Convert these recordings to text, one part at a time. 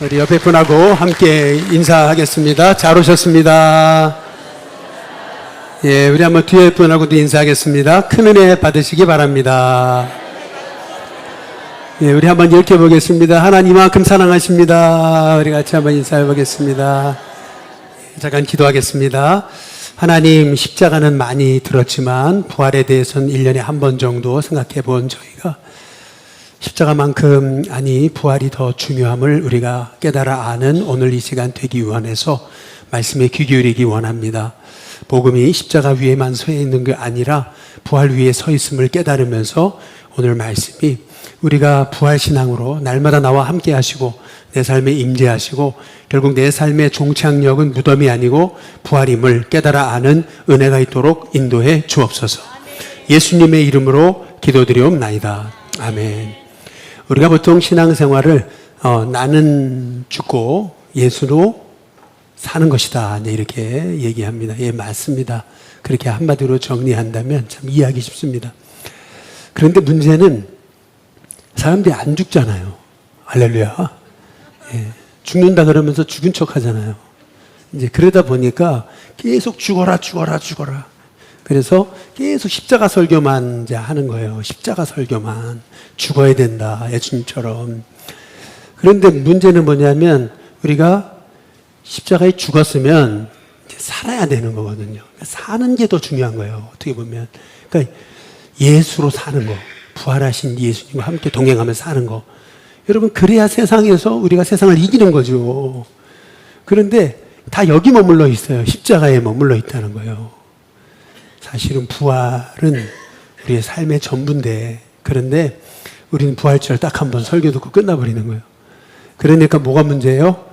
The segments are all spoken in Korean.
우리 옆에 분하고 함께 인사하겠습니다. 잘 오셨습니다. 예, 우리 한번 뒤에 분하고도 인사하겠습니다. 큰 은혜 받으시기 바랍니다. 예, 우리 한번 읽어보겠습니다. 하나님 이만큼 사랑하십니다. 우리 같이 한번 인사해 보겠습니다. 잠깐 기도하겠습니다. 하나님, 십자가는 많이 들었지만 부활에 대해서는 1년에 한 번 정도 생각해 본 저희가 십자가만큼 부활이 더 중요함을 우리가 깨달아 아는 오늘 이 시간 되기 원해서 말씀에 귀 기울이기 원합니다. 복음이 십자가 위에만 서 있는 게 아니라 부활 위에 서 있음을 깨달으면서 오늘 말씀이 우리가 부활신앙으로 날마다 나와 함께 하시고 내 삶에 임재하시고 결국 내 삶의 종착역은 무덤이 아니고 부활임을 깨달아 아는 은혜가 있도록 인도해 주옵소서. 예수님의 이름으로 기도드리옵나이다. 아멘. 우리가 보통 신앙생활을 나는 죽고 예수로 사는 것이다 이렇게 얘기합니다. 예, 맞습니다. 그렇게 한마디로 정리한다면 참 이해하기 쉽습니다. 그런데 문제는 사람들이 안 죽잖아요. 할렐루야. 예, 죽는다 그러면서 죽은 척 하잖아요. 이제 그러다 보니까 계속 죽어라. 그래서 계속 십자가 설교만 이제 하는 거예요. 십자가 설교만. 죽어야 된다. 예수님처럼. 그런데 문제는 뭐냐면 우리가 십자가에 죽었으면 이제 살아야 되는 거거든요. 사는 게 더 중요한 거예요. 어떻게 보면. 그러니까 예수로 사는 거. 부활하신 예수님과 함께 동행하면서 사는 거. 여러분, 그래야 세상에서 우리가 세상을 이기는 거죠. 그런데 다 여기 머물러 있어요. 십자가에 머물러 있다는 거예요. 사실은 부활은 우리의 삶의 전부인데, 그런데 우리는 부활절 딱 한 번 설교 듣고 끝나버리는 거예요. 그러니까 뭐가 문제예요?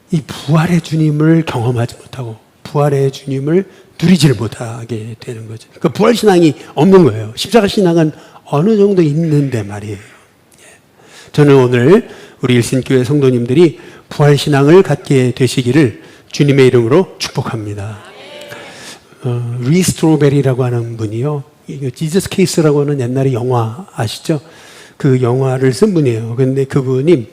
이 부활의 주님을 경험하지 못하고 부활의 주님을 누리질 못하게 되는 거죠. 그러니까 부활신앙이 없는 거예요. 십자가신앙은 어느 정도 있는데 말이에요. 저는 오늘 우리 일신교회 성도님들이 부활신앙을 갖게 되시기를 주님의 이름으로 축복합니다. 리 스트로베리라고 하는 분이요, 지저스 케이스라고 하는 옛날에 영화 아시죠? 그 영화를 쓴 분이에요. 그런데 그분이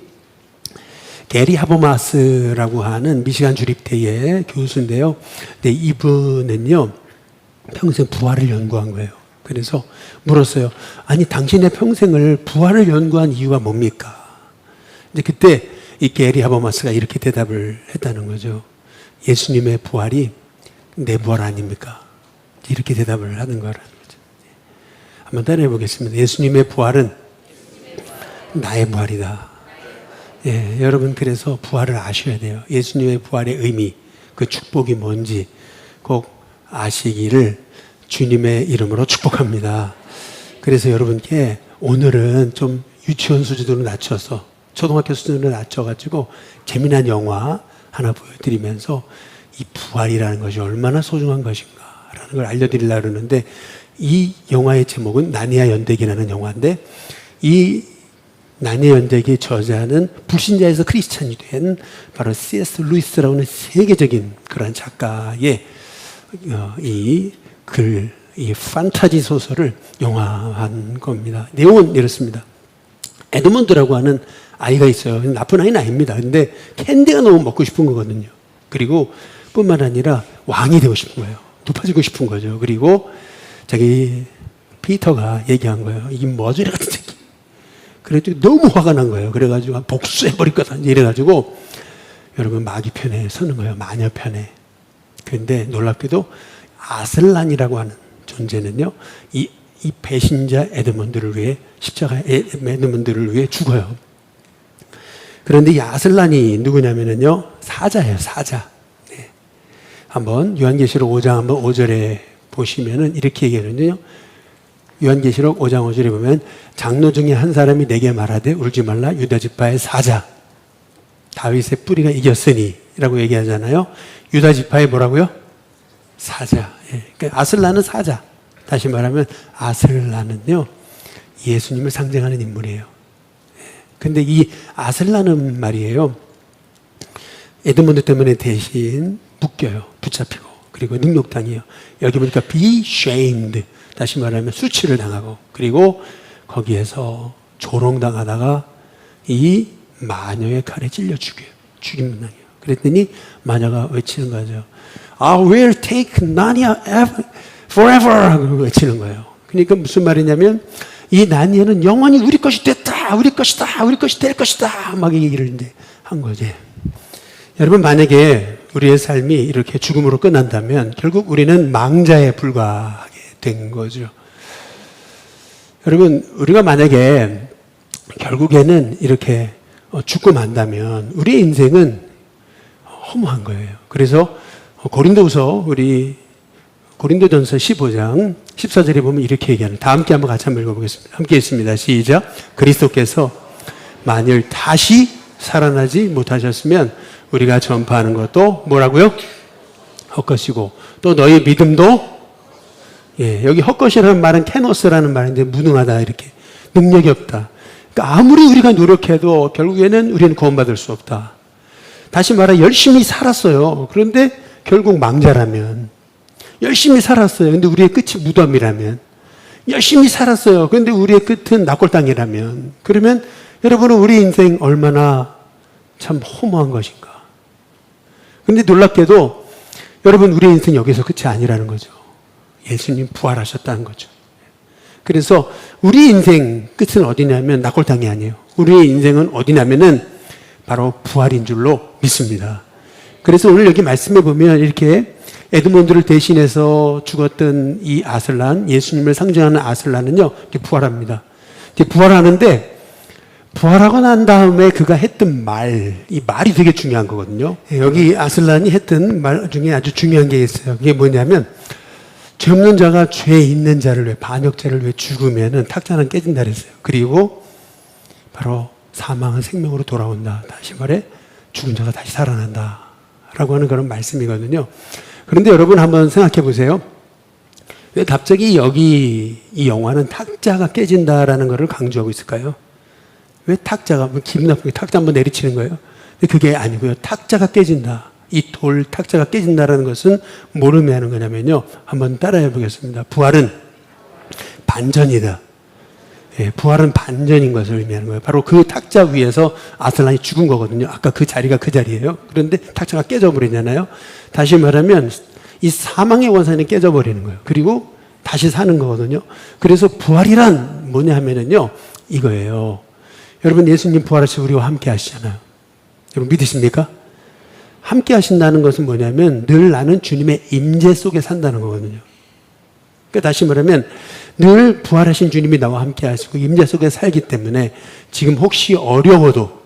게리 하버마스라고 하는 미시간 주립대의 교수인데요. 근데 이분은요, 평생 부활을 연구한 거예요. 그래서 물었어요. 아니, 당신의 평생을 부활을 연구한 이유가 뭡니까? 이제 그때 이 게리 하버마스가 이렇게 대답을 했다는 거죠. 예수님의 부활이 내 부활 아닙니까? 이렇게 대답을 하는 거라는 거죠. 한번 따라해 보겠습니다. 예수님의 부활은 나의 부활이다. 예, 여러분, 그래서 부활을 아셔야 돼요. 예수님의 부활의 의미, 그 축복이 뭔지 꼭 아시기를 주님의 이름으로 축복합니다. 그래서 여러분께 오늘은 좀 유치원 수준으로 낮춰서, 초등학교 수준으로 낮춰가지고 재미난 영화 하나 보여드리면서 이 부활이라는 것이 얼마나 소중한 것인가라는 걸 알려드리려고 그러는데, 이 영화의 제목은 나니아 연대기라는 영화인데, 이 나니아 연대기의 저자는 불신자에서 크리스찬이 된 바로 C.S. 루이스라고 하는 세계적인 그런 작가의 이 판타지 소설을 영화한 겁니다. 내용은 이렇습니다. 에드먼드라고 하는 아이가 있어요. 나쁜 아이는 아닙니다. 근데 캔디가 너무 먹고 싶은 거거든요. 그리고 뿐만 아니라 왕이 되고 싶은 거예요. 높아지고 싶은 거죠. 그리고 자기 피터가 얘기한 거예요. 이 머저리 같은 새끼. 그래가지고 너무 화가 난 거예요. 그래가지고 복수해버릴 거다. 이래가지고 여러분 마귀 편에 서는 거예요. 마녀 편에. 그런데 놀랍게도 아슬란이라고 하는 존재는요, 이 배신자 에드먼드를 위해, 십자가 에드먼드를 위해 죽어요. 그런데 이 아슬란이 누구냐면요, 사자예요, 사자. 네. 한번 요한계시록 5장 한번 5절에 보시면은 이렇게 얘기하거든요. 요한계시록 5장 5절에 보면 장로 중에 한 사람이 내게 말하되 울지 말라, 유다 지파의 사자 다윗의 뿌리가 이겼으니 라고 얘기하잖아요. 유다 지파의 뭐라고요? 사자. 예. 그러니까 아슬란은 사자. 다시 말하면 아슬란은요, 예수님을 상징하는 인물이에요. 근데 이 아슬란은 말이에요, 에드먼드 때문에 대신 묶여요. 붙잡히고. 그리고 능욕당해요. 여기 보니까 be shamed. 다시 말하면 수치를 당하고, 그리고 거기에서 조롱당하다가 이 마녀의 칼에 찔려 죽여요. 죽임 문항이에요. 그랬더니 마녀가 외치는 거죠. I will take Narnia forever 하고 외치는 거예요. 그러니까 무슨 말이냐면 이 나니아는 영원히 우리 것이 됐다, 우리 것이다, 우리 것이 될 것이다 막 얘기를 이제 한 거지. 여러분, 만약에 우리의 삶이 이렇게 죽음으로 끝난다면 결국 우리는 망자에 불과하게 된 거죠. 여러분, 우리가 만약에 결국에는 이렇게 죽고 만다면 우리의 인생은 허무한 거예요. 그래서 고린도전서 15장 14절에 보면 이렇게 얘기하는, 다 함께 한번 같이 한번 읽어보겠습니다. 함께 읽습니다. 시작. 그리스도께서 만일 다시 살아나지 못하셨으면 우리가 전파하는 것도 뭐라고요? 헛것이고 또 너희 믿음도, 여기 헛것이라는 말은 케노스라는 말인데 무능하다, 이렇게 능력이 없다. 그러니까 아무리 우리가 노력해도 결국에는 우리는 구원받을 수 없다. 다시 말해 열심히 살았어요. 그런데 결국 망자라면, 열심히 살았어요. 근데 우리의 끝이 무덤이라면, 열심히 살았어요. 그런데 우리의 끝은 낙골당이라면, 그러면 여러분은 우리 인생 얼마나 참 허무한 것인가. 그런데 놀랍게도 여러분, 우리 인생 여기서 끝이 아니라는 거죠. 예수님 부활하셨다는 거죠. 그래서 우리 인생 끝은 어디냐면 낙골당이 아니에요. 우리의 인생은 어디냐면은 바로 부활인 줄로 믿습니다. 그래서 오늘 여기 말씀해 보면 이렇게 에드몬드를 대신해서 죽었던 이 아슬란, 예수님을 상징하는 아슬란은요, 이렇게 부활합니다. 이렇게 부활하는데, 부활하고 난 다음에 그가 했던 말, 이 말이 되게 중요한 거거든요. 여기 아슬란이 했던 말 중에 아주 중요한 게 있어요. 그게 뭐냐면, 죄 없는 자가 죄 있는 자를 위해, 반역죄를 위해 죽으면은 탁자는 깨진다 그랬어요. 그리고 바로 사망은 생명으로 돌아온다. 다시 말해, 죽은 자가 다시 살아난다. 라고 하는 그런 말씀이거든요. 그런데 여러분 한번 생각해 보세요. 왜 갑자기 여기 이 영화는 탁자가 깨진다라는 것을 강조하고 있을까요? 왜 탁자가, 기분 나쁘게 탁자 한번 내리치는 거예요? 근데 그게 아니고요. 탁자가 깨진다. 이 돌 탁자가 깨진다라는 것은 뭘 의미하는 거냐면요. 한번 따라해 보겠습니다. 부활은 반전이다. 부활은 반전인 것을 의미하는 거예요. 바로 그 탁자 위에서 아슬란이 죽은 거거든요. 아까 그 자리가 그 자리예요. 그런데 탁자가 깨져버리잖아요. 다시 말하면 이 사망의 원산이 깨져버리는 거예요. 그리고 다시 사는 거거든요. 그래서 부활이란 뭐냐 하면은요, 이거예요. 여러분, 예수님 부활하셔서 우리와 함께 하시잖아요. 여러분 믿으십니까? 함께 하신다는 것은 뭐냐면 늘 나는 주님의 임재 속에 산다는 거거든요. 그러니까 다시 말하면 늘 부활하신 주님이 나와 함께 하시고 임재 속에 살기 때문에 지금 혹시 어려워도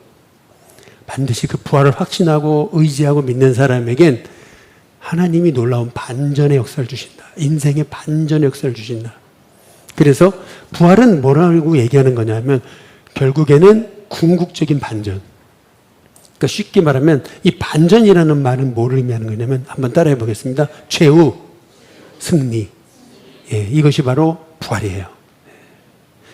반드시 그 부활을 확신하고 의지하고 믿는 사람에겐 하나님이 놀라운 반전의 역사를 주신다. 인생의 반전의 역사를 주신다. 그래서 부활은 뭐라고 얘기하는 거냐면 결국에는 궁극적인 반전. 그러니까 쉽게 말하면 이 반전이라는 말은 뭐를 의미하는 거냐면 한번 따라해 보겠습니다. 최후 승리. 이것이 바로 부활이에요.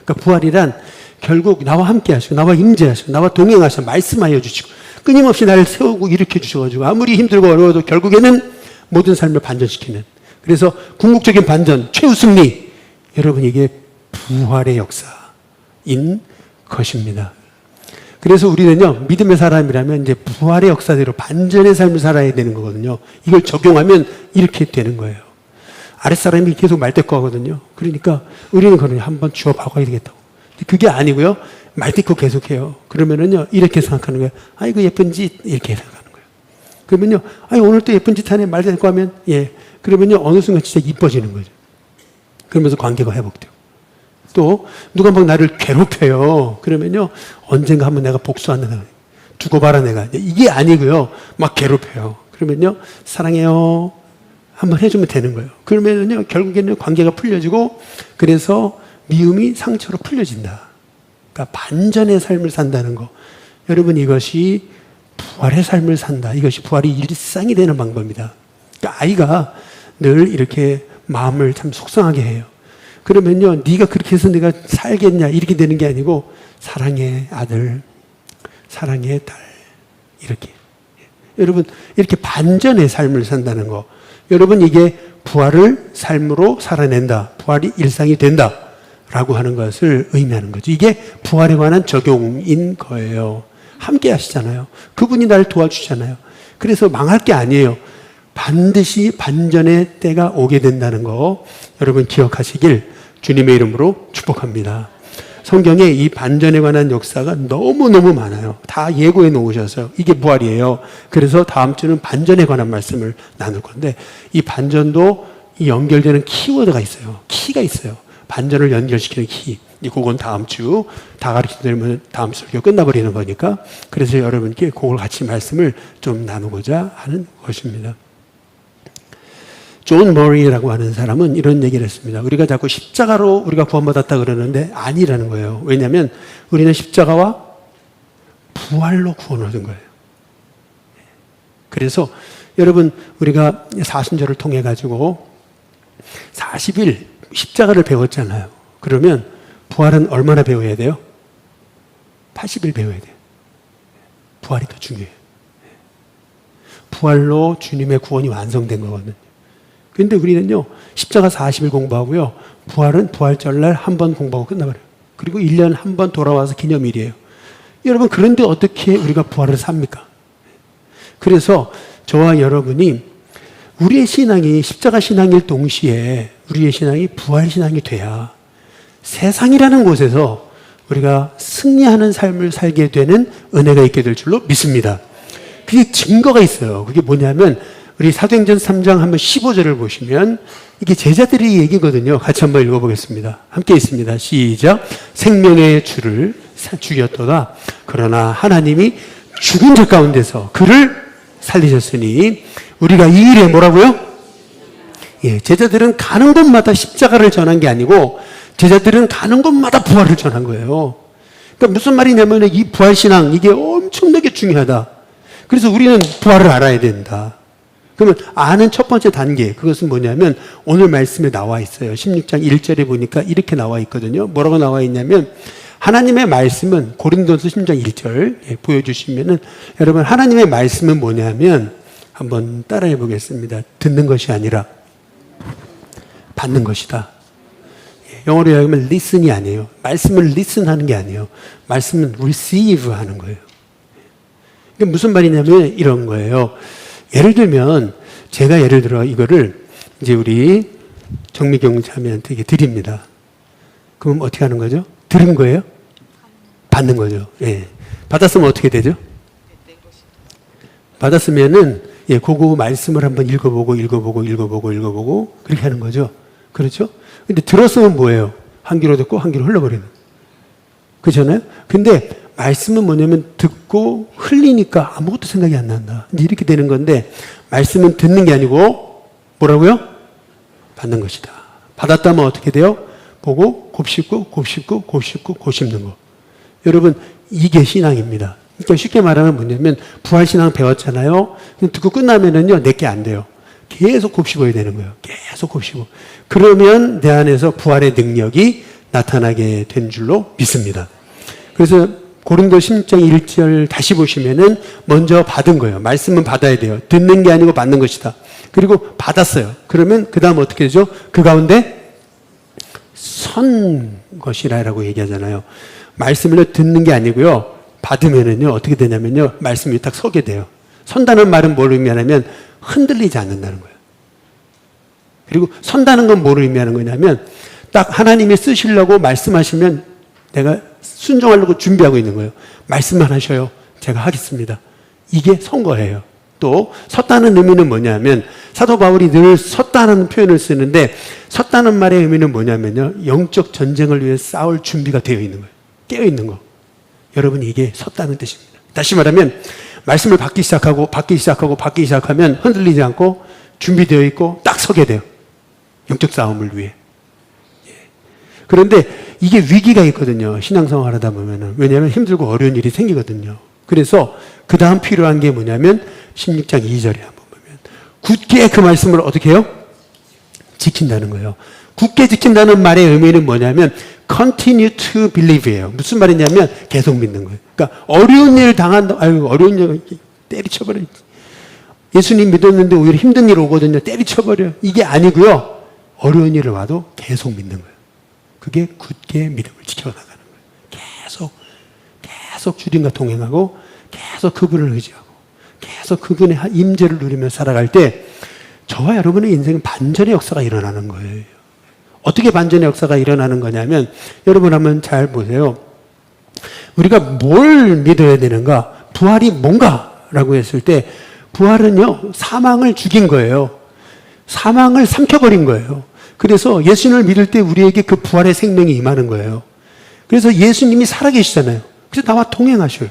그러니까 부활이란 결국 나와 함께 하시고 나와 임재하시고 나와 동행하셔 말씀하여 주시고 끊임없이 나를 세우고 일으켜 주셔가지고 아무리 힘들고 어려워도 결국에는 모든 삶을 반전시키는, 그래서 궁극적인 반전, 최후 승리. 여러분, 이게 부활의 역사인 것입니다. 그래서 우리는요, 믿음의 사람이라면 이제 부활의 역사대로 반전의 삶을 살아야 되는 거거든요. 이걸 적용하면 이렇게 되는 거예요. 아랫사람이 계속 말대꾸하거든요. 그러니까 우리는 그러니 한번 주워 박아야 되겠다고. 그게 아니고요. 말대꾸 계속해요. 그러면은요, 이렇게 생각하는 거예요. 아이고, 예쁜 짓. 이렇게 생각하는 거예요. 그러면요, 아이, 오늘 또 예쁜 짓 하네. 말대꾸 하면, 그러면요, 어느 순간 진짜 이뻐지는 거죠. 그러면서 관계가 회복돼요. 또, 누가 막 나를 괴롭혀요. 그러면요, 언젠가 한번 내가 복수한다. 두고 봐라, 내가. 이게 아니고요, 막 괴롭혀요. 그러면요, 사랑해요. 한번 해주면 되는 거예요. 그러면요, 결국에는 관계가 풀려지고, 그래서 미움이 상처로 풀려진다. 그러니까 반전의 삶을 산다는 거. 여러분, 이것이 부활의 삶을 산다. 이것이 부활이 일상이 되는 방법입니다. 그러니까 아이가 늘 이렇게 마음을 참 속상하게 해요. 그러면요, 네가 그렇게 해서 내가 살겠냐 이렇게 되는 게 아니고 사랑해 아들, 사랑해 딸, 이렇게. 여러분, 이렇게 반전의 삶을 산다는 거. 여러분, 이게 부활을 삶으로 살아낸다. 부활이 일상이 된다. 라고 하는 것을 의미하는 거죠. 이게 부활에 관한 적용인 거예요. 함께 하시잖아요. 그분이 날 도와주잖아요. 그래서 망할 게 아니에요. 반드시 반전의 때가 오게 된다는 거 여러분 기억하시길 주님의 이름으로 축복합니다. 성경에 이 반전에 관한 역사가 너무너무 많아요. 다 예고해 놓으셔서 이게 부활이에요. 그래서 다음 주는 반전에 관한 말씀을 나눌 건데 이 반전도 이 연결되는 키워드가 있어요. 키가 있어요. 반전을 연결시키는 키. 그건 다음 주 다 가르쳐드리면 다음 주 설교 끝나버리는 거니까 그래서 여러분께 그걸 같이 말씀을 좀 나누고자 하는 것입니다. 존 머리라고 하는 사람은 이런 얘기를 했습니다. 우리가 자꾸 십자가로 우리가 구원받았다 그러는데 아니라는 거예요. 왜냐하면 우리는 십자가와 부활로 구원을 얻은 거예요. 그래서 여러분 우리가 사순절을 통해 가지고 40일 십자가를 배웠잖아요. 그러면 부활은 얼마나 배워야 돼요? 80일 배워야 돼요. 부활이 더 중요해요. 부활로 주님의 구원이 완성된 거거든요. 그런데 우리는요, 십자가 40일 공부하고요, 부활은 부활절날 한 번 공부하고 끝나버려요. 그리고 1년 한 번 돌아와서 기념일이에요. 여러분, 그런데 어떻게 우리가 부활을 삽니까? 그래서 저와 여러분이 우리의 신앙이 십자가 신앙일 동시에 우리의 신앙이 부활 신앙이 돼야 세상이라는 곳에서 우리가 승리하는 삶을 살게 되는 은혜가 있게 될 줄로 믿습니다. 그게 증거가 있어요. 그게 뭐냐면 우리 사도행전 3장 한번 15절을 보시면 이게 제자들의 얘기거든요. 같이 한번 읽어보겠습니다. 함께 있습니다. 시작. 생명의 주를 죽였도다. 그러나 하나님이 죽은 자 가운데서 그를 살리셨으니 우리가 이 일에 뭐라고요? 예, 제자들은 가는 곳마다 십자가를 전한 게 아니고 제자들은 가는 곳마다 부활을 전한 거예요. 그러니까 무슨 말이냐면 이 부활신앙 이게 엄청나게 중요하다. 그래서 우리는 부활을 알아야 된다. 그러면 아는 첫 번째 단계 그것은 뭐냐면 오늘 말씀에 나와 있어요. 16장 1절에 보니까 이렇게 나와 있거든요. 뭐라고 나와 있냐면 하나님의 말씀은 고린도서 16장 1절 보여주시면은 여러분 하나님의 말씀은 뭐냐면 한번 따라해 보겠습니다. 듣는 것이 아니라 받는 것이다. 영어로 이야기하면 listen이 아니에요. 말씀을 listen 하는 게 아니에요. 말씀은 receive 하는 거예요. 이게 무슨 말이냐면 이런 거예요. 예를 들면 제가 예를 들어 이거를 이제 우리 정미경 자매한테 드립니다. 그럼 어떻게 하는 거죠? 들은 거예요? 받는 거죠. 예. 받았으면 어떻게 되죠? 받았으면은 예, 그거 말씀을 한번 읽어보고 그렇게 하는 거죠. 그렇죠? 근데 들었으면 뭐예요? 한 귀로 듣고 한 귀로 흘러버리는. 그렇잖아요? 근데 말씀은 뭐냐면 듣고 흘리니까 아무것도 생각이 안 난다. 이제 이렇게 되는 건데 말씀은 듣는 게 아니고 뭐라고요? 받는 것이다. 받았다면 어떻게 돼요? 보고 곱씹고 곱씹는 거. 여러분 이게 신앙입니다. 그러니까 쉽게 말하면 뭐냐면 부활신앙 배웠잖아요. 듣고 끝나면은요 내게 안 돼요. 계속 곱씹어야 되는 거예요. 계속 곱씹어. 그러면 내 안에서 부활의 능력이 나타나게 된 줄로 믿습니다. 그래서 고린도 16장 1절 다시 보시면은 먼저 받은 거예요. 말씀은 받아야 돼요. 듣는 게 아니고 받는 것이다. 그리고 받았어요. 그러면 그 다음 어떻게 되죠? 그 가운데 선 것이라고 얘기하잖아요. 말씀을 듣는 게 아니고요. 받으면은요 어떻게 되냐면요 말씀이 딱 서게 돼요. 선다는 말은 뭘 의미하냐면 흔들리지 않는다는 거예요. 그리고 선다는 건 뭘 의미하는 거냐면 딱 하나님이 쓰시려고 말씀하시면 내가 순종하려고 준비하고 있는 거예요. 말씀만 하셔요. 제가 하겠습니다. 이게 선 거예요. 또 섰다는 의미는 뭐냐면 사도 바울이 늘 섰다는 표현을 쓰는데 섰다는 말의 의미는 뭐냐면요 영적 전쟁을 위해 싸울 준비가 되어 있는 거예요. 깨어 있는 거. 여러분 이게 섰다는 뜻입니다. 다시 말하면 말씀을 받기 시작하면 흔들리지 않고 준비되어 있고 딱 서게 돼요. 영적 싸움을 위해. 그런데 이게 위기가 있거든요. 신앙생활 하다 보면은. 왜냐하면 힘들고 어려운 일이 생기거든요. 그래서 그 다음 필요한 게 뭐냐면 16장 2절에 한번 보면 굳게 그 말씀을 어떻게 해요? 지킨다는 거예요. 굳게 지킨다는 말의 의미는 뭐냐면 continue to believe예요. 무슨 말이냐면 계속 믿는 거예요. 그러니까 어려운 일 당한다. 아유 어려운 일 때리쳐버려. 예수님 믿었는데 오히려 힘든 일 오거든요. 때리쳐버려. 이게 아니고요. 어려운 일을 와도 계속 믿는 거예요. 그게 굳게 믿음을 지켜나가는 거예요. 계속 주님과 동행하고 계속 그분을 의지하고 계속 그분의 임재를 누리며 살아갈 때 저와 여러분의 인생은 반전의 역사가 일어나는 거예요. 어떻게 반전의 역사가 일어나는 거냐면 여러분 한번 잘 보세요. 우리가 뭘 믿어야 되는가? 부활이 뭔가라고 했을 때 부활은요, 사망을 죽인 거예요. 사망을 삼켜버린 거예요. 그래서 예수님을 믿을 때 우리에게 그 부활의 생명이 임하는 거예요. 그래서 예수님이 살아계시잖아요. 그래서 나와 동행하셔요.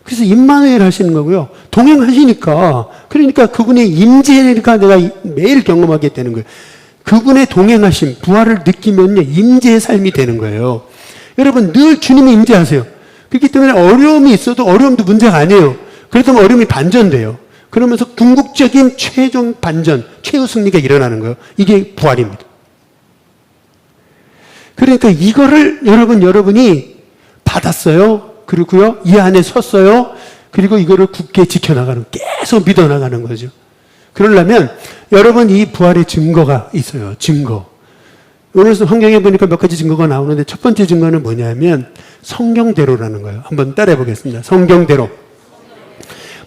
그래서 임마누엘 하시는 거고요. 동행하시니까, 그러니까 그분의 임재니까 내가 매일 경험하게 되는 거예요. 그분의 동행하심, 부활을 느끼면요, 임재의 삶이 되는 거예요. 여러분, 늘 주님이 임재하세요. 그렇기 때문에 어려움이 있어도 어려움도 문제가 아니에요. 그렇다면 어려움이 반전돼요. 그러면서 궁극적인 최종 반전, 최후 승리가 일어나는 거예요. 이게 부활입니다. 그러니까 이거를 여러분이 받았어요. 그리고요, 이 안에 섰어요. 그리고 이거를 굳게 지켜나가는, 계속 믿어나가는 거죠. 그러려면 여러분 이 부활의 증거가 있어요. 증거. 오늘 성경에 보니까 몇 가지 증거가 나오는데 첫 번째 증거는 뭐냐면 성경대로라는 거예요. 한번 따라해 보겠습니다. 성경대로.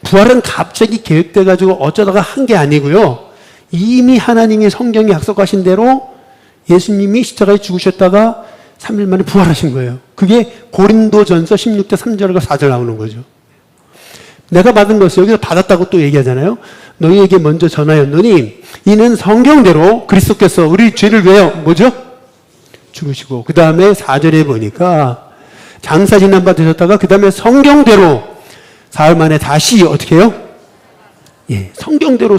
부활은 갑자기 계획돼 가지고 어쩌다가 한 게 아니고요. 이미 하나님이 성경에 약속하신 대로 예수님이 십자가에 죽으셨다가 3일 만에 부활하신 거예요. 그게 고린도전서 16장 3절과 4절 나오는 거죠. 내가 받은 것을 여기서 받았다고 또 얘기하잖아요. 너희에게 먼저 전하였노니 이는 성경대로 그리스도께서 우리 죄를 위하여 뭐죠? 죽으시고 그 다음에 4절에 보니까 장사 지난 바 되셨다가 그 다음에 성경대로 사흘 만에 다시 어떻게 해요? 예, 성경대로.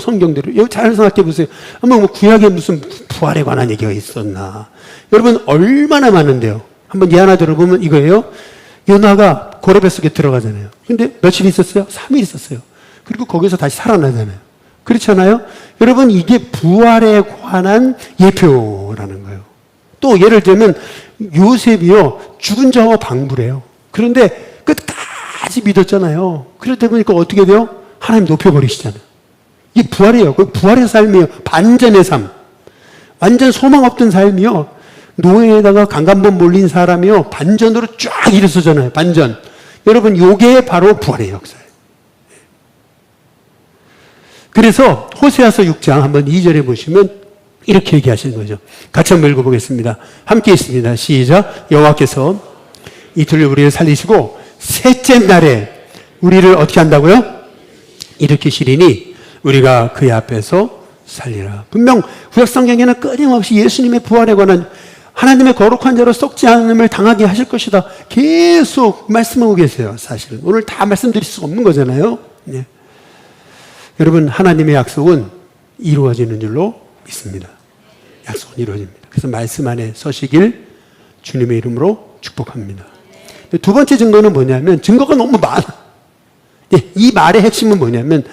여기 잘 생각해 보세요. 한번 뭐 구약에 무슨 부활에 관한 얘기가 있었나? 여러분 얼마나 많은데요. 한번 예 하나 들어보면 이거예요. 요나가 고레 속에 들어가잖아요. 근데 며칠 있었어요? 3일 있었어요. 그리고 거기서 다시 살아나잖아요. 그렇잖아요? 여러분 이게 부활에 관한 예표라는 거예요. 또 예를 들면 요셉이요, 죽은 자와 방부래요. 그런데 끝까지 믿었잖아요. 그러다 보니까 어떻게 돼요? 하나님 높여버리시잖아요. 이게 부활이에요. 그 부활의 삶이에요. 반전의 삶. 완전 소망 없던 삶이요. 노예에다가 강간범 몰린 사람이요. 반전으로 쫙 일어서잖아요. 반전. 여러분 요게 바로 부활의 역사예요. 그래서 호세아서 6장 한번 2절에 보시면 이렇게 얘기하시는 거죠. 같이 한번 읽어보겠습니다. 함께 있습니다. 시작. 여호와께서 이틀 우리를 살리시고 셋째 날에 우리를 어떻게 한다고요? 일으키시리니 우리가 그의 앞에서 살리라. 분명 구약성경에는 끊임없이 예수님의 부활에 관한 하나님의 거룩한 자로 썩지 않음을 당하게 하실 것이다. 계속 말씀하고 계세요. 사실은 오늘 다 말씀드릴 수가 없는 거잖아요. 네. 여러분 하나님의 약속은 이루어지는 줄로 믿습니다. 약속은 이루어집니다. 그래서 말씀 안에 서시길 주님의 이름으로 축복합니다. 두 번째 증거는 뭐냐면 증거가 너무 많아. 이 말의 핵심은 뭐냐면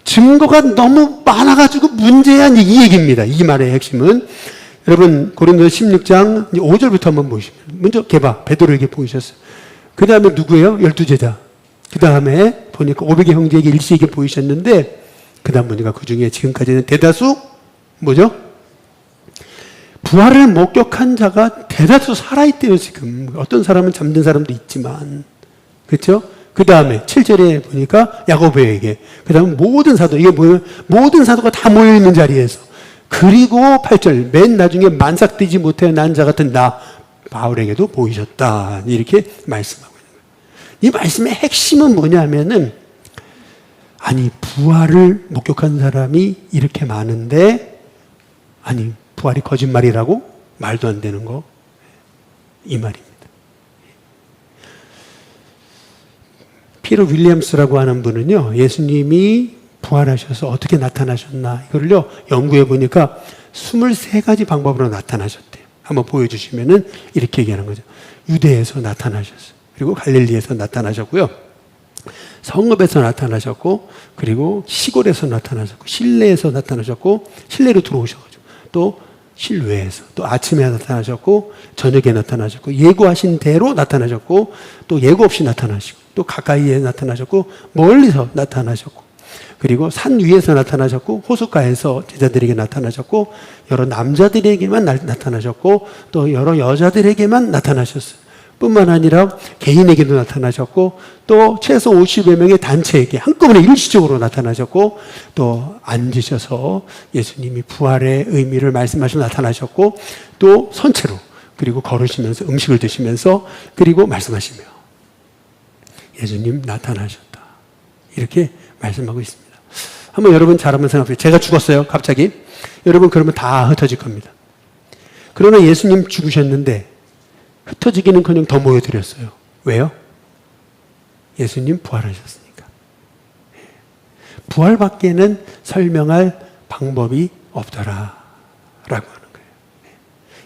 증거가 너무 많아가지고 문제야 이 얘기입니다. 이 말의 핵심은 여러분 고린도서 16장 5절부터 한번 보시면 먼저 베드로에게 보이셨어요. 그 다음에 누구예요? 12제자. 그 다음에 보니까 500의 형제에게 일시에게 보이셨는데 그 다음 보니까 그 중에 지금까지는 대다수 뭐죠? 부활을 목격한 자가 대다수 살아있대요. 지금 어떤 사람은 잠든 사람도 있지만 그렇죠? 그 다음에 7절에 보니까 야고보에게 그 다음에 모든 사도 이게 뭐예요? 모든 사도가 다 모여있는 자리에서 그리고 8절 맨 나중에 만삭되지 못해 난 자 같은 나 바울에게도 보이셨다 이렇게 말씀하고 있는 거예요. 이 말씀의 핵심은 뭐냐면은 아니 부활을 목격한 사람이 이렇게 많은데 아니 부활이 거짓말이라고? 말도 안 되는 거 이 말입니다. 피터 윌리엄스라고 하는 분은요, 예수님이 부활하셔서 어떻게 나타나셨나 이거를요 연구해 보니까 23가지 방법으로 나타나셨대요. 한번 보여주시면은 이렇게 얘기하는 거죠. 유대에서 나타나셨어요. 그리고 갈릴리에서 나타나셨고요. 성읍에서 나타나셨고, 그리고 시골에서 나타나셨고, 실내에서 나타나셨고, 실내로 들어오셔가지고, 또 실외에서, 또 아침에 나타나셨고, 저녁에 나타나셨고, 예고하신 대로 나타나셨고, 또 예고 없이 나타나시고, 또 가까이에 나타나셨고, 멀리서 나타나셨고, 그리고 산 위에서 나타나셨고, 호숫가에서 제자들에게 나타나셨고, 여러 남자들에게만 나타나셨고, 또 여러 여자들에게만 나타나셨어요. 뿐만 아니라 개인에게도 나타나셨고 또 최소 50여 명의 단체에게 한꺼번에 일시적으로 나타나셨고 또 앉으셔서 예수님이 부활의 의미를 말씀하시며 나타나셨고 또 선체로 그리고 걸으시면서 음식을 드시면서 그리고 말씀하시며 예수님 나타나셨다. 이렇게 말씀하고 있습니다. 한번 여러분 잘 한번 생각해 보세요. 제가 죽었어요. 갑자기. 여러분 그러면 다 흩어질 겁니다. 그러나 예수님 죽으셨는데 흩어지기는커녕 더 모여드렸어요. 왜요? 예수님 부활하셨으니까. 부활밖에는 설명할 방법이 없더라 라고 하는 거예요.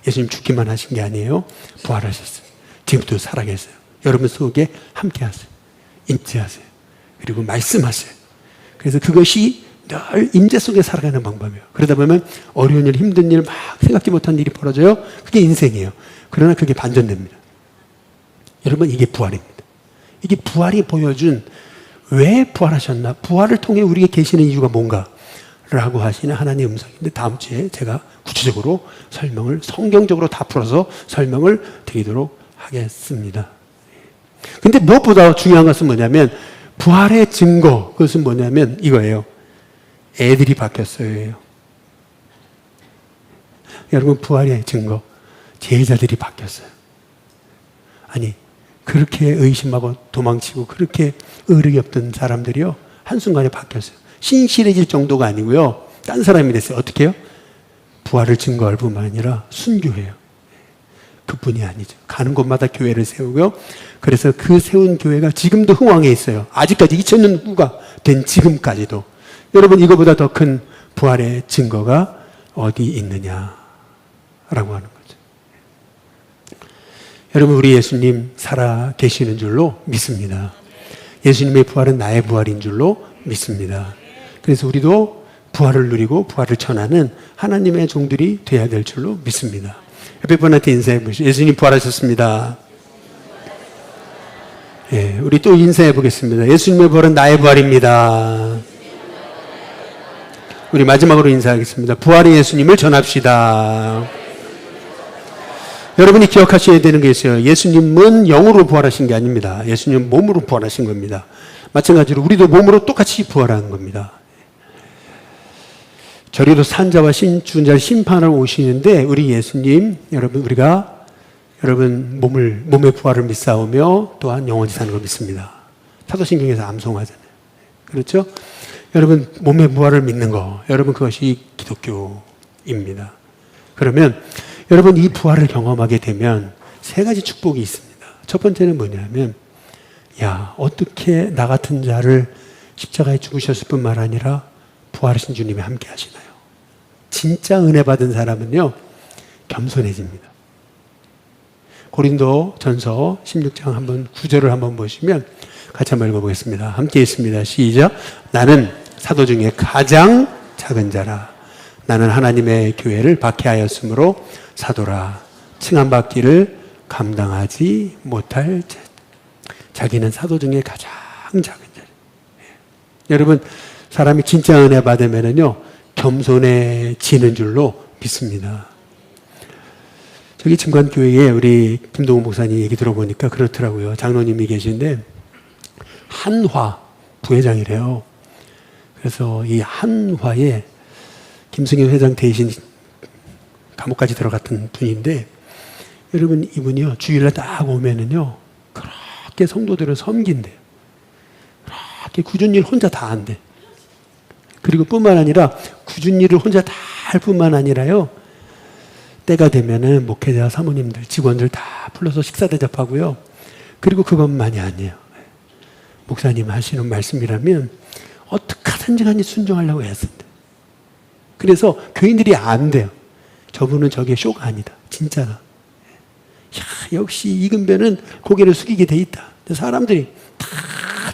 예수님 죽기만 하신 게 아니에요. 부활하셨어요. 지금도 살아계세요. 여러분 속에 함께하세요. 임재하세요. 그리고 말씀하세요. 그래서 그것이 늘 임재 속에 살아가는 방법이에요. 그러다 보면 어려운 일, 힘든 일, 막 생각지 못한 일이 벌어져요. 그게 인생이에요. 그러나 그게 반전됩니다. 여러분 이게 부활입니다. 이게 부활이 보여준 왜 부활하셨나? 부활을 통해 우리에게 계시는 이유가 뭔가? 라고 하시는 하나님의 음성인데 다음 주에 제가 구체적으로 설명을 성경적으로 다 풀어서 설명을 드리도록 하겠습니다. 근데 무엇보다 중요한 것은 뭐냐면 부활의 증거, 그것은 뭐냐면 이거예요. 애들이 바뀌었어요. 여러분 부활의 증거, 제자들이 바뀌었어요. 아니 그렇게 의심하고 도망치고 그렇게 의력이 없던 사람들이요 한순간에 바뀌었어요. 신실해질 정도가 아니고요 딴 사람이 됐어요. 어떻게 해요? 부활을 증거할 뿐만 아니라 순교해요. 그뿐이 아니죠. 가는 곳마다 교회를 세우고요. 그래서 그 세운 교회가 지금도 흥왕에 있어요. 아직까지 2000년 후가 된 지금까지도. 여러분 이거보다 더 큰 부활의 증거가 어디 있느냐라고 하는 거죠. 여러분 우리 예수님 살아 계시는 줄로 믿습니다. 예수님의 부활은 나의 부활인 줄로 믿습니다. 그래서 우리도 부활을 누리고 부활을 전하는 하나님의 종들이 되어야 될 줄로 믿습니다. 옆에 분한테 인사해 보시죠. 예수님 부활하셨습니다. 예, 우리 또 인사해 보겠습니다. 예수님의 부활은 나의 부활입니다. 우리 마지막으로 인사하겠습니다. 부활의 예수님을 전합시다. 여러분이 기억하셔야 되는 게 있어요. 예수님은 영으로 부활하신 게 아닙니다. 예수님은 몸으로 부활하신 겁니다. 마찬가지로 우리도 몸으로 똑같이 부활하는 겁니다. 저리로 산자와 준자를 심판하러 오시는데 우리 예수님, 여러분 몸의 부활을 믿사오며 또한 영원히 사는 걸 믿습니다. 사도신경에서 암송하잖아요. 그렇죠? 여러분 몸의 부활을 믿는 거, 여러분 그것이 기독교입니다. 그러면 여러분 이 부활을 경험하게 되면 세 가지 축복이 있습니다. 첫 번째는 뭐냐면 어떻게 나 같은 자를 십자가에 죽으셨을 뿐만 아니라 부활하신 주님이 함께 하시나요? 진짜 은혜 받은 사람은요 겸손해집니다. 고린도 전서 16장 한번 9절을 한번 보시면 같이 한번 읽어보겠습니다. 함께 있습니다. 시작. 나는 사도 중에 가장 작은 자라. 나는 하나님의 교회를 박해하였으므로 사도라. 칭함받기를 감당하지 못할 자. 자기는 사도 중에 가장 작은 자. 여러분 사람이 진짜 은혜 받으면은요 겸손해지는 줄로 믿습니다. 저기 증관교회에 우리 김동훈 목사님 얘기 들어보니까 그렇더라고요. 장로님이 계신데 한화 부회장이래요. 그래서 이 한화에 김승현 회장 대신 감옥까지 들어갔던 분인데 여러분 이분이요 주일날 딱 오면은요 그렇게 성도들을 섬긴대요. 그렇게 굳은 일 혼자 다 한대. 그리고 뿐만 아니라 굳은 일을 혼자 다 할 뿐만 아니라요 때가 되면은 목회자 사모님들 직원들 다 불러서 식사 대접하고요. 그리고 그것만이 아니에요. 목사님 하시는 말씀이라면 어떻게 하든지 간에 순종하려고 했습니다. 그래서 교인들이 안 돼요. 저분은 저게 쇼가 아니다. 진짜다. 역시 이근배는 고개를 숙이게 돼 있다. 사람들이 다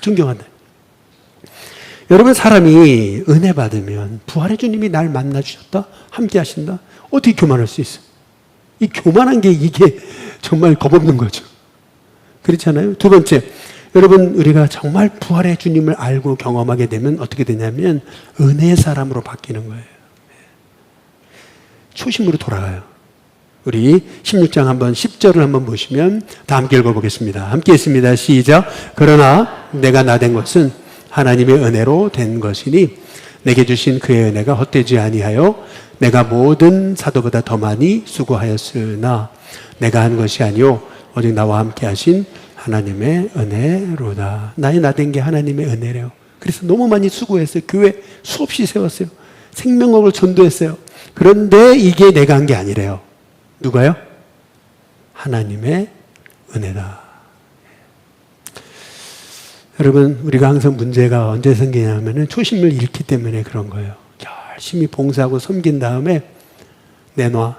존경한다. 여러분 사람이 은혜 받으면 부활의 주님이 날 만나주셨다? 함께 하신다? 어떻게 교만할 수 있어? 이 교만한 게 이게 정말 겁없는 거죠. 그렇잖아요. 두 번째, 여러분 우리가 정말 부활의 주님을 알고 경험하게 되면 어떻게 되냐면 은혜의 사람으로 바뀌는 거예요. 초심으로 돌아가요. 우리 16장 한번 10절을 한번 보시면 다 함께 읽어보겠습니다. 함께 있습니다. 시작. 그러나 내가 나된 것은 하나님의 은혜로 된 것이니 내게 주신 그의 은혜가 헛되지 아니하여 내가 모든 사도보다 더 많이 수고하였으나 내가 한 것이 아니요 오직 나와 함께 하신 하나님의 은혜로다. 나의 나된 게 하나님의 은혜래요. 그래서 너무 많이 수고했어요. 교회 수없이 세웠어요. 생명력을 전도했어요. 그런데 이게 내가 한 게 아니래요. 누가요? 하나님의 은혜다. 여러분, 우리가 항상 문제가 언제 생기냐면은 초심을 잃기 때문에 그런 거예요. 열심히 봉사하고 섬긴 다음에 내놔.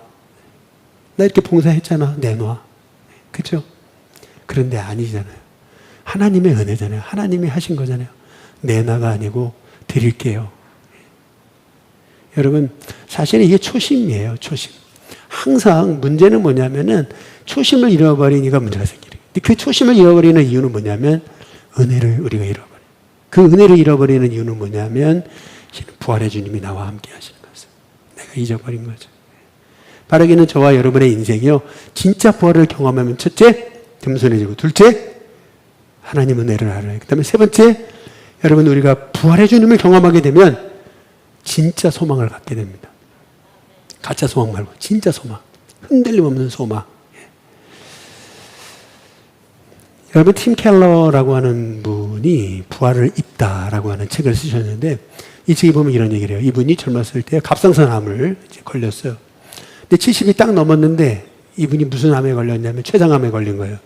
나 이렇게 봉사했잖아. 내놔. 그죠? 그런데 아니잖아요. 하나님의 은혜잖아요. 하나님이 하신 거잖아요. 내놔가 아니고 드릴게요. 여러분, 사실은 이게 초심이에요. 초심. 항상 문제는 뭐냐면은 초심을 잃어버리니까 문제가 생기는 거예요. 그 초심을 잃어버리는 이유는 뭐냐면 은혜를 우리가 잃어버려요. 그 은혜를 잃어버리는 이유는 뭐냐면 부활의 주님이 나와 함께 하시는 거죠. 내가 잊어버린 거죠. 바라기는 저와 여러분의 인생이요. 진짜 부활을 경험하면 첫째, 겸손해지고 둘째, 하나님 은혜를 알아요. 그 다음에 세 번째, 여러분 우리가 부활의 주님을 경험하게 되면 진짜 소망을 갖게 됩니다. 가짜 소망 말고 진짜 소망. 흔들림 없는 소망. 여러분 팀 켈러라고 하는 분이 부활을 입다라고 하는 책을 쓰셨는데 이 책에 보면 이런 얘기를 해요. 이분이 젊었을 때 갑상선암을 걸렸어요. 근데 70이 딱 넘었는데 이분이 무슨 암에 걸렸냐면 췌장암에 걸린 거예요.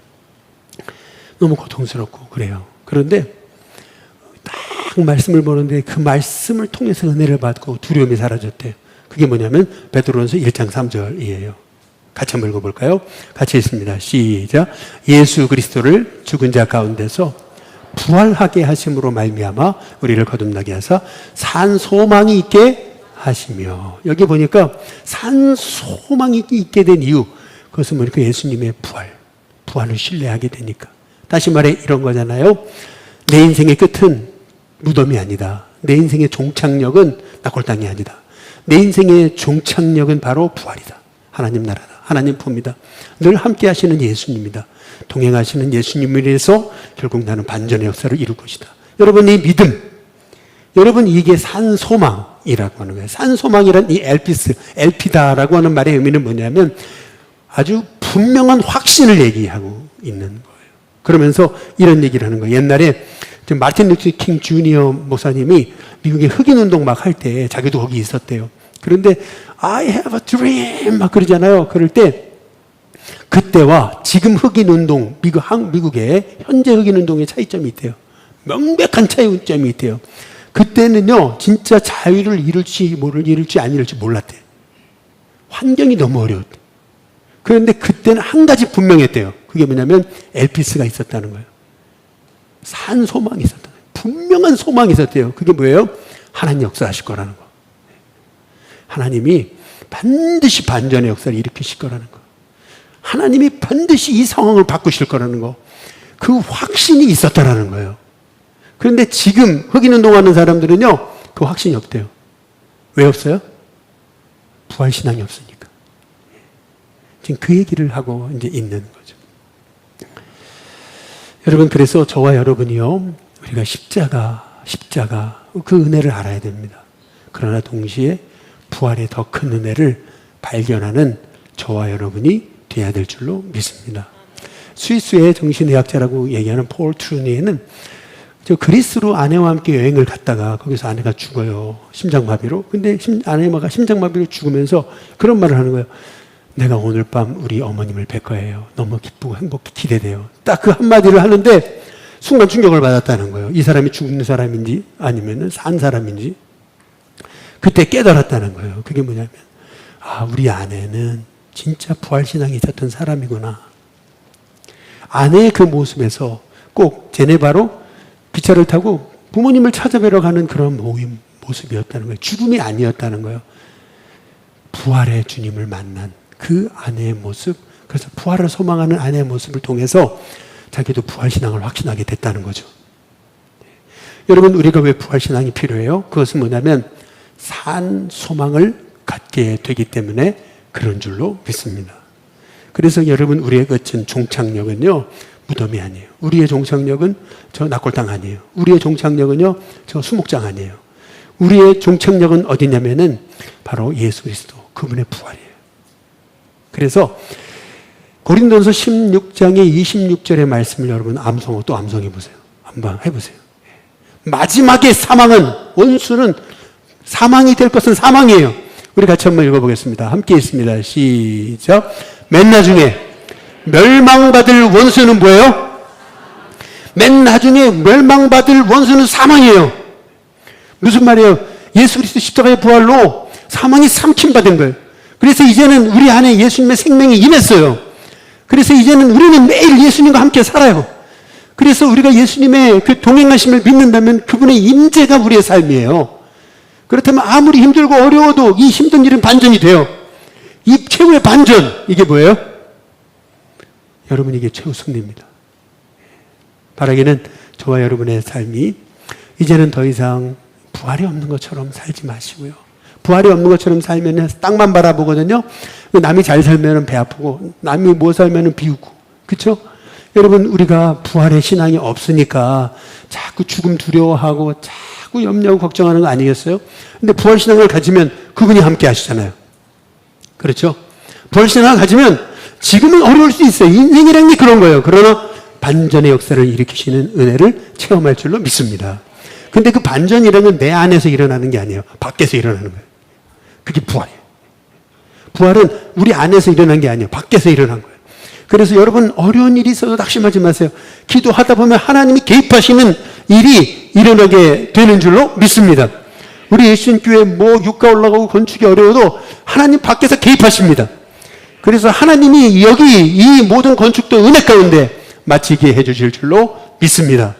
너무 고통스럽고 그래요. 그런데 딱 말씀을 보는데 그 말씀을 통해서 은혜를 받고 두려움이 사라졌대요. 그게 뭐냐면 베드로전서 1장 3절이에요. 같이 한번 읽어볼까요? 같이 읽습니다. 시작. 예수 그리스도를 죽은 자 가운데서 부활하게 하심으로 말미암아 우리를 거듭나게 하사 산 소망이 있게 하시며, 여기 보니까 산 소망이 있게 된 이유, 그것은 뭐니까 예수님의 부활을 신뢰하게 되니까. 다시 말해 이런 거잖아요. 내 인생의 끝은 무덤이 아니다. 내 인생의 종착역은 낙골당이 아니다. 내 인생의 종착역은 바로 부활이다. 하나님 나라다. 하나님 품이다. 늘 함께 하시는 예수님이다. 동행하시는 예수님을 위해서 결국 나는 반전의 역사를 이룰 것이다. 여러분의 믿음, 여러분 이게 산소망이라고 하는 거예요. 산소망이란 이 엘피다라고 하는 말의 의미는 뭐냐면 아주 분명한 확신을 얘기하고 있는 거예요. 그러면서 이런 얘기를 하는 거예요. 옛날에 마틴 루터 킹 주니어 목사님이 미국에 흑인 운동 막 할 때 자기도 거기 있었대요. 그런데 I have a dream 막 그러잖아요. 그럴 때 그때와 지금 흑인 운동, 미국의 현재 흑인 운동의 차이점이 있대요. 명백한 차이점이 있대요. 그때는요, 진짜 자유를 이룰지 안 이룰지 몰랐대요. 환경이 너무 어려웠대요. 그런데 그때는 한 가지 분명했대요. 그게 뭐냐면 엘피스가 있었다는 거예요. 산 소망이 있었다는 거예요. 분명한 소망이 있었대요. 그게 뭐예요? 하나님 역사하실 거라는 거. 하나님이 반드시 반전의 역사를 일으키실 거라는 거. 하나님이 반드시 이 상황을 바꾸실 거라는 거. 그 확신이 있었다라는 거예요. 그런데 지금 흑인 운동하는 사람들은요, 그 확신이 없대요. 왜 없어요? 부활신앙이 없으니까. 지금 그 얘기를 하고 이제 있는 거죠. 여러분, 그래서 저와 여러분이요, 우리가 십자가, 그 은혜를 알아야 됩니다. 그러나 동시에 부활의 더 큰 은혜를 발견하는 저와 여러분이 돼야 될 줄로 믿습니다. 스위스의 정신의학자라고 얘기하는 폴 트루니에는 저 그리스로 아내와 함께 여행을 갔다가 거기서 아내가 죽어요. 심장마비로. 근데 아내가 심장마비로 죽으면서 그런 말을 하는 거예요. 내가 오늘 밤 우리 어머님을 뵐 거예요. 너무 기쁘고 행복히 기대돼요. 딱 그 한마디를 하는데 순간 충격을 받았다는 거예요. 이 사람이 죽는 사람인지 아니면 산 사람인지. 그때 깨달았다는 거예요. 그게 뭐냐면, 아, 우리 아내는 진짜 부활신앙이 있었던 사람이구나. 아내의 그 모습에서 꼭 제네바로 기차를 타고 부모님을 찾아뵈러 가는 그런 모습이었다는 거예요. 죽음이 아니었다는 거예요. 부활의 주님을 만난 그 아내의 모습, 그래서 부활을 소망하는 아내의 모습을 통해서 자기도 부활신앙을 확신하게 됐다는 거죠. 여러분, 우리가 왜 부활신앙이 필요해요? 그것은 뭐냐면 산 소망을 갖게 되기 때문에 그런 줄로 믿습니다. 그래서 여러분, 우리의 끝은 종착역은요, 무덤이 아니에요. 우리의 종착역은 저 낙골당 아니에요. 우리의 종착역은요, 저 수목장 아니에요. 우리의 종착역은 어디냐면은 바로 예수 그리스도, 그분의 부활이에요. 그래서 고린도서 16장의 26절의 말씀을 여러분 암송하고 또 암송해 보세요. 한번 해보세요. 마지막에 사망은, 원수는, 사망이 될 것은 사망이에요. 우리 같이 한번 읽어보겠습니다. 함께 있습니다. 시작. 맨 나중에 멸망받을 원수는 뭐예요? 맨 나중에 멸망받을 원수는 사망이에요. 무슨 말이에요? 예수 그리스도 십자가의 부활로 사망이 삼킴받은 거예요. 그래서 이제는 우리 안에 예수님의 생명이 임했어요. 그래서 이제는 우리는 매일 예수님과 함께 살아요. 그래서 우리가 예수님의 그 동행하심을 믿는다면 그분의 임재가 우리의 삶이에요. 그렇다면 아무리 힘들고 어려워도 이 힘든 일은 반전이 돼요. 이 최후의 반전, 이게 뭐예요? 여러분, 이게 최후 승리입니다. 바라기는 저와 여러분의 삶이 이제는 더 이상 부활이 없는 것처럼 살지 마시고요. 부활이 없는 것처럼 살면 땅만 바라보거든요. 남이 잘 살면 배 아프고, 남이 못 살면 비웃고. 그렇죠? 여러분, 우리가 부활의 신앙이 없으니까 자꾸 죽음 두려워하고 자꾸 염려하고 걱정하는 거 아니겠어요? 근데 부활 신앙을 가지면 그분이 함께 하시잖아요. 그렇죠? 부활 신앙을 가지면 지금은 어려울 수 있어요. 인생이라는 게 그런 거예요. 그러나 반전의 역사를 일으키시는 은혜를 체험할 줄로 믿습니다. 근데 그 반전이라는 건 내 안에서 일어나는 게 아니에요. 밖에서 일어나는 거예요. 그게 부활이에요. 부활은 우리 안에서 일어난 게 아니에요. 밖에서 일어난 거예요. 그래서 여러분, 어려운 일이 있어도 낙심하지 마세요. 기도하다 보면 하나님이 개입하시는 일이 일어나게 되는 줄로 믿습니다. 우리 예수님 교회 뭐 유가 올라가고 건축이 어려워도 하나님 밖에서 개입하십니다. 그래서 하나님이 여기 이 모든 건축도 은혜 가운데 마치게 해주실 줄로 믿습니다.